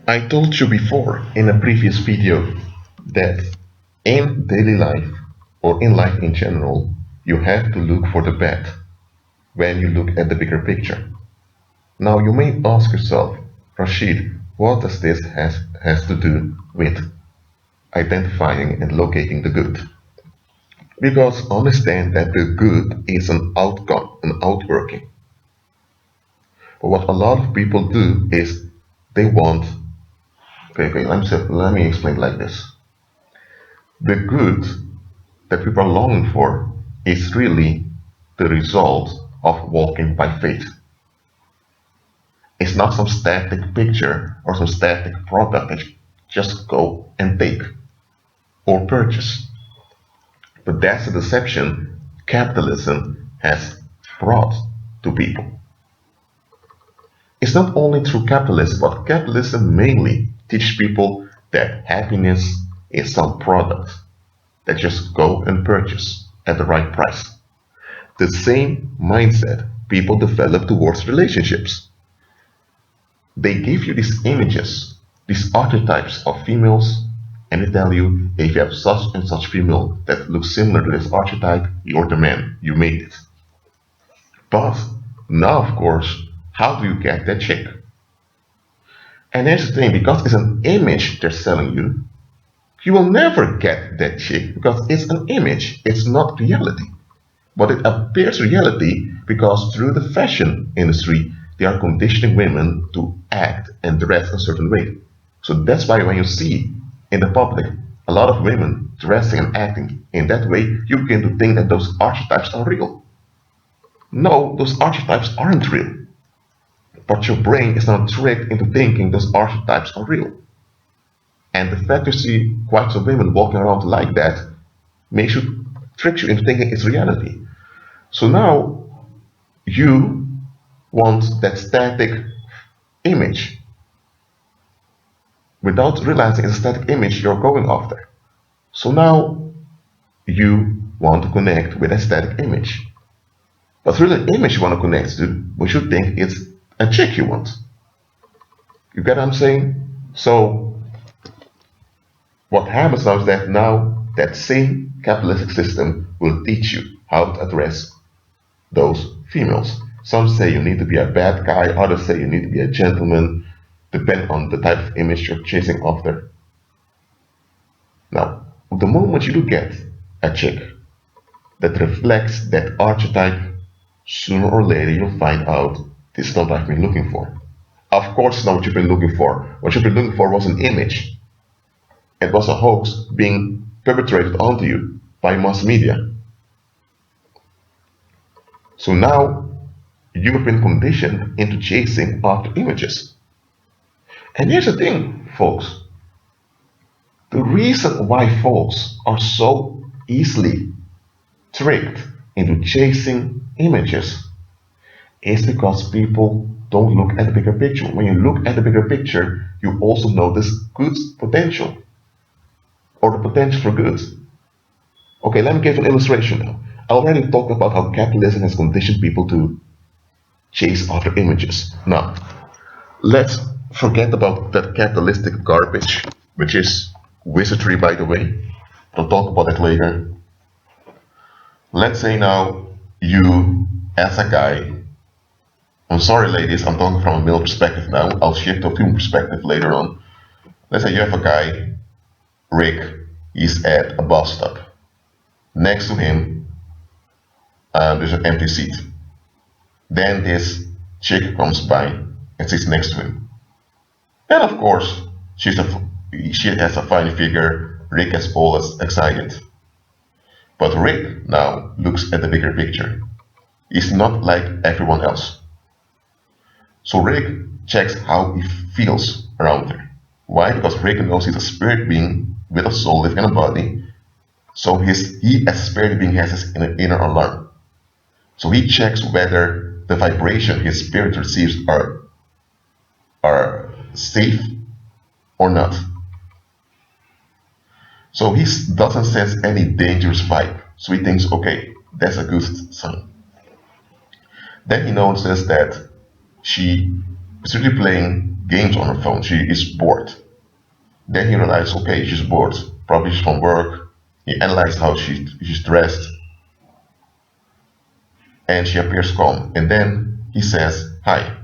I told you before in a previous video that in daily life or in life in general, you have to look for the bad when you look at the bigger picture. Now you may ask yourself, Rashid, what does this has to do with identifying and locating the good? Because understand that the good is an outcome, an outworking. But what a lot of people do is they want, let me explain like this. The good that people are longing for is really the result of walking by faith. It's not some static picture or some static product that you just go and take or purchase. But that's the deception capitalism has brought to people. It's not only through capitalism, but capitalism mainly teaches people that happiness is some product that just go and purchase at the right price. The same mindset people develop towards relationships. They give you these images, these archetypes of females, and they tell you if you have such and such female that looks similar to this archetype, you're the man, you made it. But now, of course, how do you get that chick? And here's the thing, because it's an image they're selling you, you will never get that chick because it's an image, it's not reality. But it appears reality because through the fashion industry, they are conditioning women to act and dress a certain way. So that's why when you see in the public a lot of women dressing and acting in that way, you begin to think that those archetypes are real. No, those archetypes aren't real. But your brain is now tricked into thinking those archetypes are real. And the fact you see quite some women walking around like that tricks you into thinking it's reality. So now you want that static image without realizing it's a static image you're going after. So now you want to connect with a static image. But really the image you want to connect to, but you think it's a chick you want. You get what I'm saying? So what happens now is that now that same capitalistic system will teach you how to address those females. Some say you need to be a bad guy, others say you need to be a gentleman, depending on the type of image you're chasing after. Now, the moment you do get a chick that reflects that archetype, sooner or later you'll find out this is not what I've been looking for. Of course, it's not what you've been looking for. What you've been looking for was an image. It was a hoax being perpetrated onto you by mass media. So now you've been conditioned into chasing after images. And here's the thing, folks. The reason why folks are so easily tricked into chasing images is because people don't look at the bigger picture. When you look at the bigger picture, you also notice good potential or the potential for good. Okay, let me give an illustration now. I already talked about how capitalism has conditioned people to chase after images. Now, let's forget about that capitalistic garbage, which is wizardry, by the way. I'll talk about that later. Let's say now you, as a guy, I'm sorry ladies, I'm talking from a male perspective now. I'll shift to a female perspective later on. Let's say you have a guy, Rick, he's at a bus stop. Next to him, there's an empty seat. Then this chick comes by and sits next to him. And of course, she has a fine figure. Rick is always excited. But Rick now looks at the bigger picture. He's not like everyone else. So Rick checks how he feels around her. Why? Because Rick knows he's a spirit being with a soul living in a body. So he as a spirit being has his inner alarm. So he checks whether the vibration his spirit receives are safe or not. So he doesn't sense any dangerous vibe. So he thinks, okay, that's a good sign. Then he notices that she is really playing games on her phone. She is bored. Then he realized, okay, she's bored. Probably she's from work. He analyzed how she's dressed, and she appears calm. And then he says, "Hi,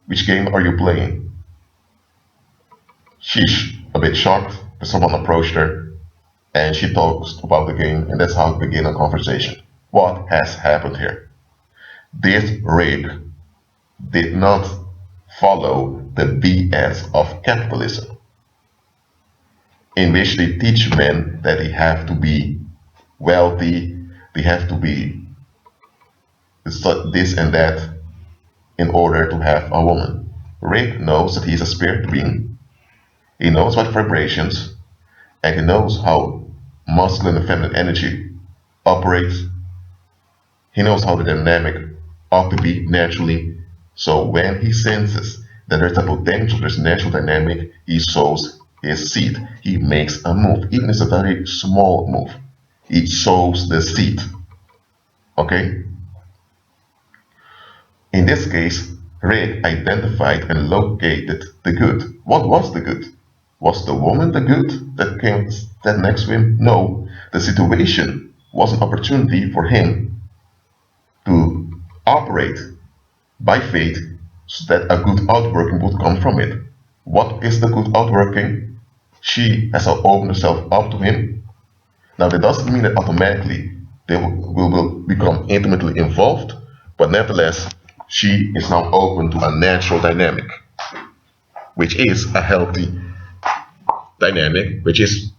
which game are you playing?" She's a bit shocked, but someone approached her, and she talks about the game, and that's how it began a conversation. What has happened here? This rig did not follow the BS of capitalism, in which they teach men that they have to be wealthy, they have to be this and that in order to have a woman. Rick knows that he's a spirit being, he knows about vibrations, and he knows how masculine and feminine energy operates. He knows how the dynamic ought to be naturally. So when he senses that there's a potential, there's a natural dynamic, he sows his seed. He makes a move, even if it's a very small move. He sows the seed. Okay? In this case, Rick identified and located the good. What was the good? Was the woman the good that came that next to him? No. The situation was an opportunity for him to operate by faith so that a good outworking would come from it. What is the good outworking? She has opened herself up to him. Now that doesn't mean that automatically they will become intimately involved, but nevertheless, she is now open to a natural dynamic, which is a healthy dynamic, which is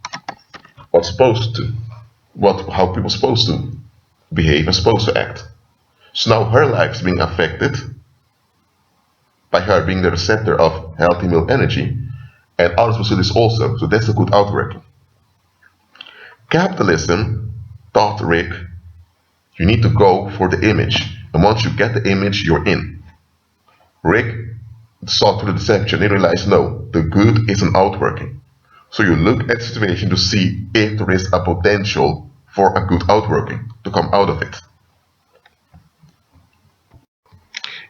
what's supposed to, how people are supposed to behave and supposed to act. So now her life is being affected by her being the receptor of healthy male energy, and others will see this also. So that's a good outworking. Capitalism taught Rick, you need to go for the image, and once you get the image, you're in. Rick saw through the deception, he realized no, the good is an outworking. So you look at the situation to see if there is a potential for a good outworking to come out of it.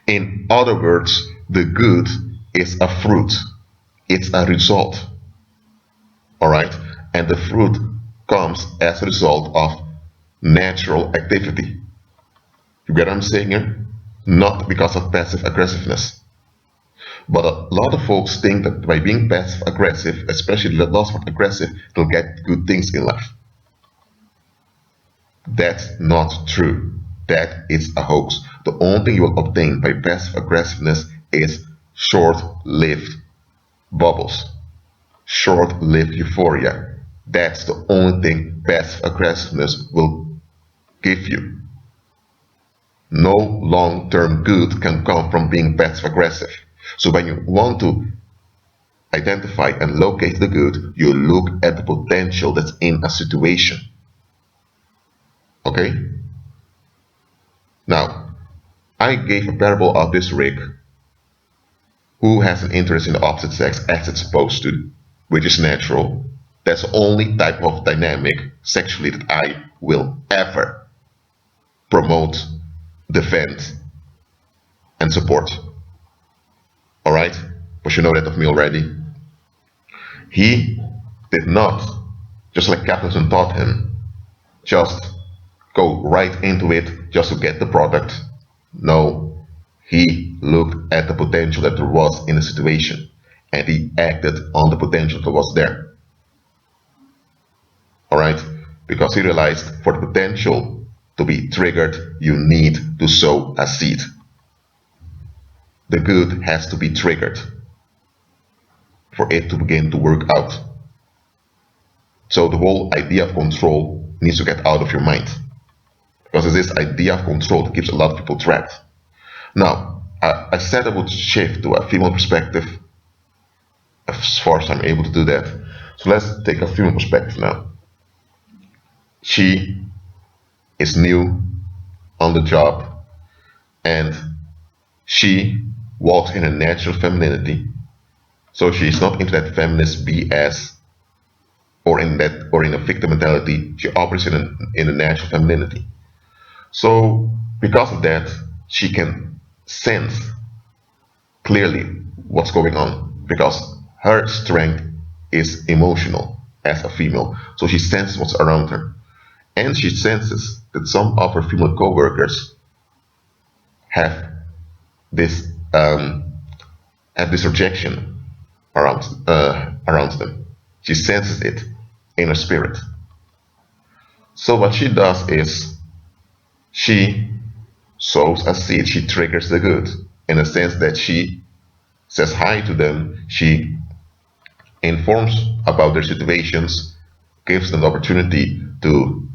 In other words, the good is a fruit. It's a result. Alright? And the fruit comes as a result of natural activity. You get what I'm saying here? Not because of passive aggressiveness. But a lot of folks think that by being passive aggressive, especially the last word aggressive, they'll get good things in life. That's not true. That is a hoax. The only thing you will obtain by passive aggressiveness is short-lived bubbles, short-lived euphoria. That's the only thing passive aggressiveness will give you. No long-term good can come from being passive aggressive. So when you want to identify and locate the good, you look at the potential that's in a situation. Okay? Now, I gave a parable of this Rick who has an interest in the opposite sex as it's supposed to, which is natural. That's the only type of dynamic sexually that I will ever promote, defend, and support. Alright? But you know that of me already. He did not, just like capitalism taught him, just go right into it just to get the product. No, he looked at the potential that there was in the situation, and he acted on the potential that was there. Alright? Because he realized for the potential to be triggered, you need to sow a seed. The good has to be triggered for it to begin to work out. So the whole idea of control needs to get out of your mind. Because it's this idea of control that keeps a lot of people trapped. Now, I said I would shift to a female perspective as far as I'm able to do that. So let's take a female perspective now. She is new on the job, and she walks in her natural femininity. So she's not into that feminist BS or in a victim mentality. She operates in a natural femininity. So because of that, she can sense clearly what's going on. because her strength is emotional as a female. So she senses what's around her. And she senses that some of her female co-workers have this have this rejection around them. She senses it in her spirit. So what she does is she sows a seed. She triggers the good in the sense that she says hi to them. She informs about their situations, gives them the opportunity to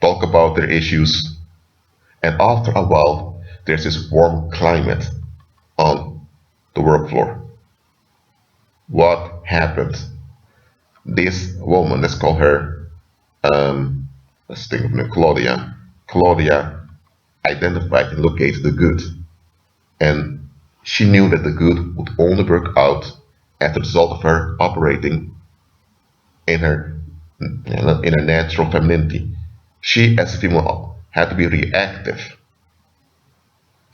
talk about their issues, and after a while, there's this warm climate on the work floor. What happened? This woman, let's call her, let's think of her, Claudia. Claudia identified and located the good, and she knew that the good would only work out as a result of her operating in her natural femininity. She, as a female, had to be reactive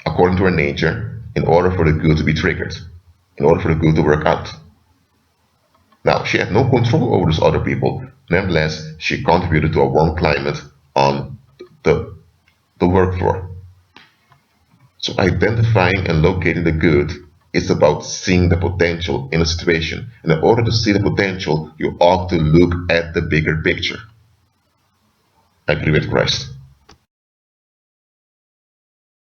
according to her nature in order for the good to be triggered, in order for the good to work out. Now, she had no control over those other people. Nevertheless, she contributed to a warm climate on the work floor. So identifying and locating the good is about seeing the potential in a situation. And in order to see the potential, you ought to look at the bigger picture. Agree with Christ.